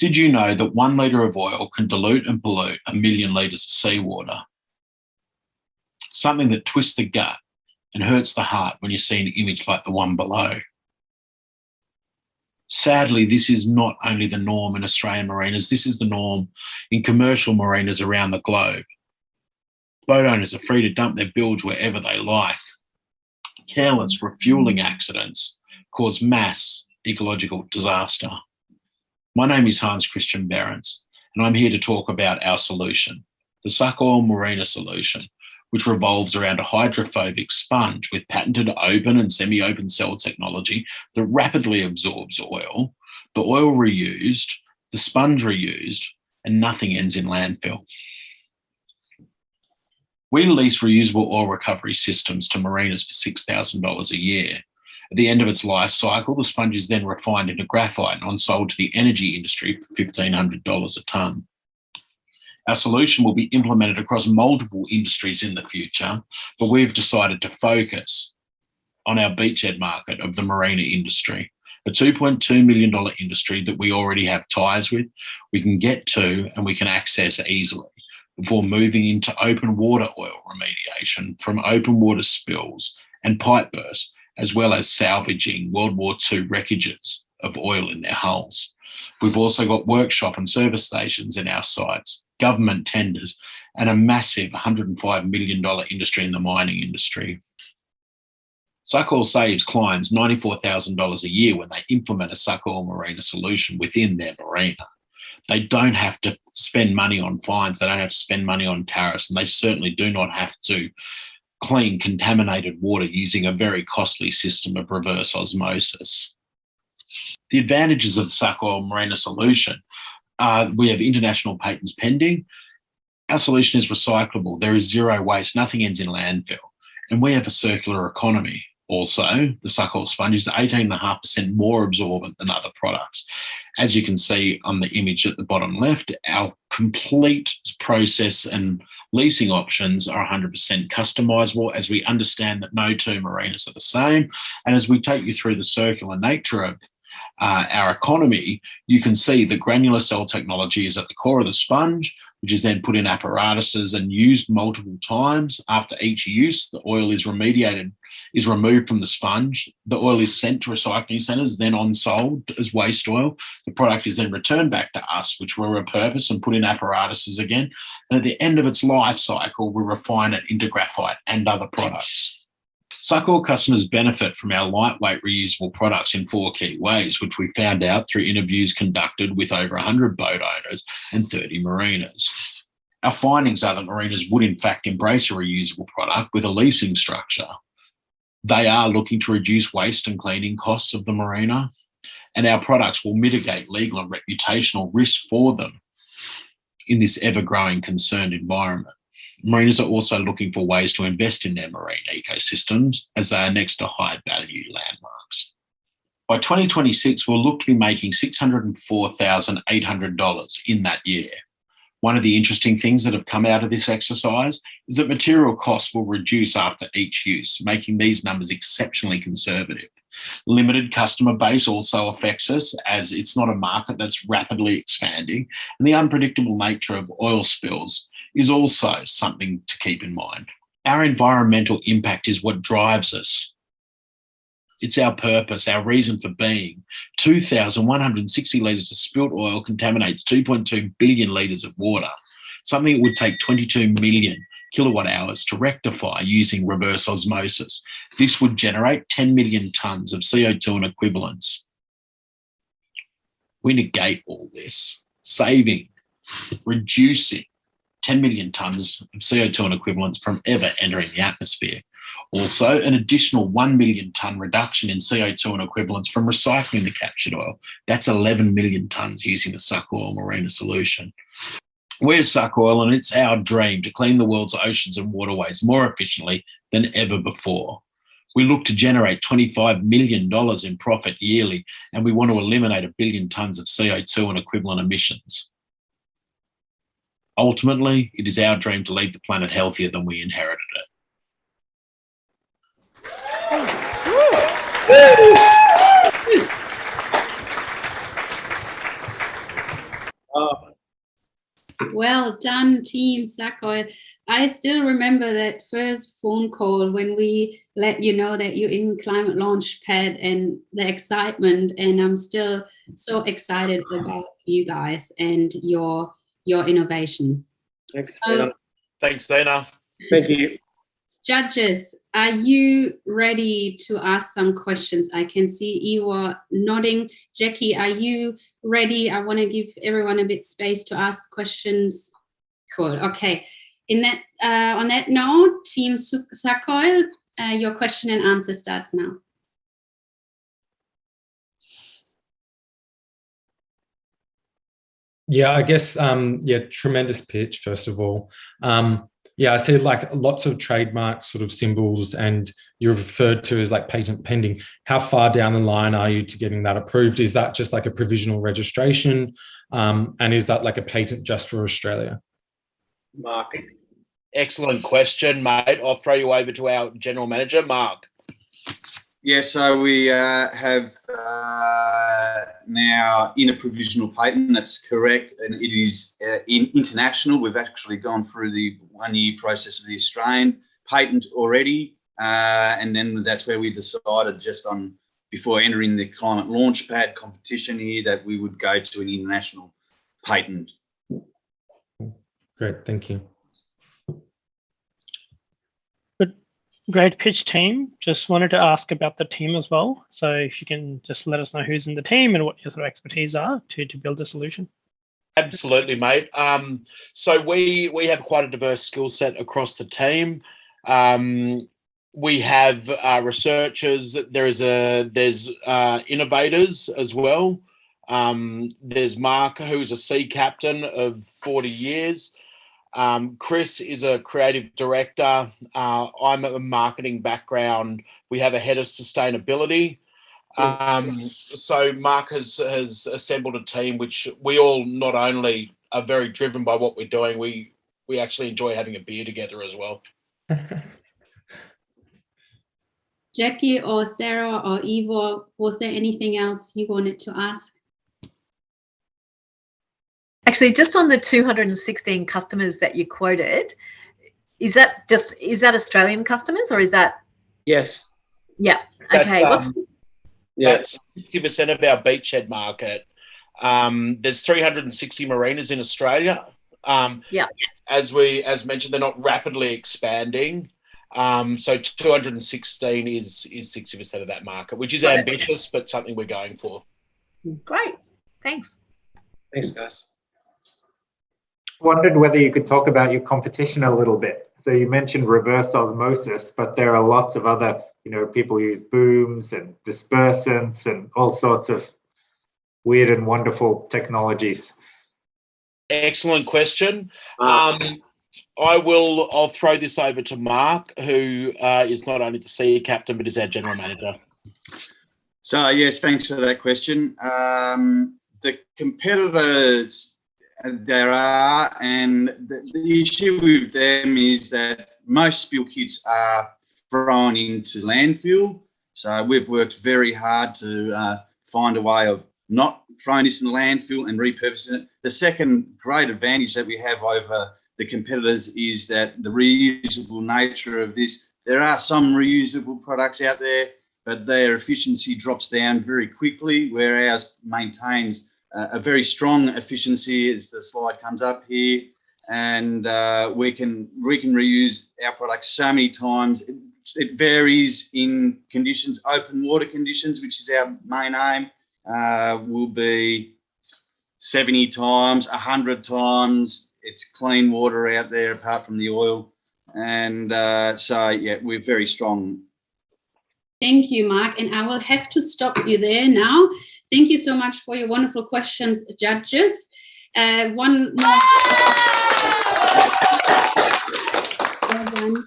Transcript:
Did you know that 1 litre of oil can dilute and pollute 1 million litres of seawater? Something that twists the gut and hurts the heart when you see an image like the one below. Sadly, this is not only the norm in Australian marinas, this is the norm in commercial marinas around the globe. Boat owners are free to dump their bilge wherever they like. Careless refuelling accidents cause mass ecological disaster. My name is Hans Christian Behrens, and I'm here to talk about our solution, the Sucoil Marina solution, which revolves around a hydrophobic sponge with patented open and semi-open cell technology that rapidly absorbs oil, the oil reused, the sponge reused, and nothing ends in landfill. We lease reusable oil recovery systems to marinas for $6,000 a year. At the end of its life cycle, the sponge is then refined into graphite and on-sold to the energy industry for $1,500 a tonne. Our solution will be implemented across multiple industries in the future, but we've decided to focus on our beachhead market of the marina industry, a $2.2 million industry that we already have ties with, we can get to, and we can access easily before moving into open water oil remediation from open water spills and pipe bursts, as well as salvaging World War II wreckages of oil in their hulls. We've also got workshop and service stations in our sites, government tenders, and a massive $105 million industry in the mining industry. Sucoil saves clients $94,000 a year when they implement a Sucoil Marina solution within their marina. They don't have to spend money on fines, they don't have to spend money on tariffs, and they certainly do not have to clean contaminated water using a very costly system of reverse osmosis. The advantages of the Sucoil Marina solution are we have international patents pending. Our solution is recyclable. There is zero waste. Nothing ends in landfill. And we have a circular economy. Also, the Sucoil sponge is 18.5% more absorbent than other products. As you can see on the image at the bottom left, our complete process and leasing options are 100% customizable, as we understand that no two marinas are the same. And as we take you through the circular nature of our economy, you can see the granular cell technology is at the core of the sponge, which is then put in apparatuses and used multiple times. After each use, the oil is removed from the sponge. The oil is sent to recycling centres, then on-sold as waste oil. The product is then returned back to us, which we'll repurpose and put in apparatuses again. And at the end of its life cycle, we refine it into graphite and other products. Sucoil customers benefit from our lightweight reusable products in 4 key ways, which we found out through interviews conducted with over 100 boat owners and 30 marinas. Our findings are that marinas would in fact embrace a reusable product with a leasing structure. They are looking to reduce waste and cleaning costs of the marina, and our products will mitigate legal and reputational risk for them in this ever-growing concerned environment. Marinas are also looking for ways to invest in their marine ecosystems as they are next to high-value landmarks. By 2026, we'll look to be making $604,800 in that year. One of the interesting things that have come out of this exercise is that material costs will reduce after each use, making these numbers exceptionally conservative. Limited customer base also affects us, as it's not a market that's rapidly expanding, and the unpredictable nature of oil spills is also something to keep in mind. Our environmental impact is what drives us. It's our purpose, our reason for being. 2,160 litres of spilt oil contaminates 2.2 billion litres of water, something that would take 22 million kilowatt hours to rectify using reverse osmosis. This would generate 10 million tonnes of CO2 and equivalents. We negate all this, saving, reducing 10 million tonnes of CO2 and equivalents from ever entering the atmosphere. Also, an additional 1 million tonne reduction in CO2 and equivalents from recycling the captured oil. That's 11 million tonnes using the Sucoil Marina solution. We're Sucoil, and it's our dream to clean the world's oceans and waterways more efficiently than ever before. We look to generate $25 million in profit yearly, and we want to eliminate 1 billion tonnes of CO2 and equivalent emissions. Ultimately, it is our dream to leave the planet healthier than we inherited it. Well done, Team Sucoil. I still remember that first phone call when we let you know that you're in Climate Launchpad and the excitement. And I'm still so excited about you guys and your innovation. Thanks, Dana. Thanks, Dana. Thank you. Judges, are you ready to ask some questions? I can see Ewa nodding. Jackie, are you ready? I want to give everyone a bit space to ask questions. Cool. Okay. On that note, Team Sucoil, your question and answer starts now. Yeah, I guess, tremendous pitch, first of all. I see like lots of trademark sort of symbols, and you're referred to as like patent pending. How far down the line are you to getting that approved? Is that just like a provisional registration? And is that like a patent just for Australia? Mark. Excellent question, mate. I'll throw you over to our general manager, Mark. Yeah, so we have now in a provisional patent, that's correct, and it is international. We've actually gone through the 1-year process of the Australian patent already, and then that's where we decided just on before entering the Climate Launchpad competition here that we would go to an international patent. Great, thank you. Great pitch, team. Just wanted to ask about the team as well. So if you can just let us know who's in the team and what your sort of expertise are to build a solution. Absolutely, mate. So we have quite a diverse skill set across the team. We have researchers. There's innovators as well. There's Mark, who's a sea captain of 40 years. Chris is a creative director. I'm a marketing background. We have a head of sustainability. So Mark has assembled a team which we all not only are very driven by what we're doing, we actually enjoy having a beer together as well. Jackie or Sarah or Ivor, was there anything else you wanted to ask? Actually, just on the 216 customers that you quoted, is that Australian customers or is that? Yes. Yeah. Okay. That's 60% of our beachhead market. There's 360 marinas in Australia. As mentioned, they're not rapidly expanding. So 216 is 60% of that market, which is ambitious, but something we're going for. Great. Thanks. Thanks, guys. Wondered whether you could talk about your competition a little bit. So you mentioned reverse osmosis, but there are lots of other, people use booms and dispersants and all sorts of weird and wonderful technologies. Excellent question. I'll throw this over to Mark, who is not only the sea captain, but is our general manager. So, yes, thanks for that question. The competitors there are, and the issue with them is that most spill kits are thrown into landfill. So we've worked very hard to find a way of not throwing this in the landfill and repurposing it. The second great advantage that we have over the competitors is that the reusable nature of this. There are some reusable products out there, but their efficiency drops down very quickly, where ours maintains a very strong efficiency, as the slide comes up here, and we can reuse our products so many times. It varies in conditions. Open water conditions, which is our main aim, will be 70 times, 100 times. It's clean water out there apart from the oil, and we're very strong. Thank you, Mark. And I will have to stop you there now. Thank you so much for your wonderful questions, judges. One more. Well done.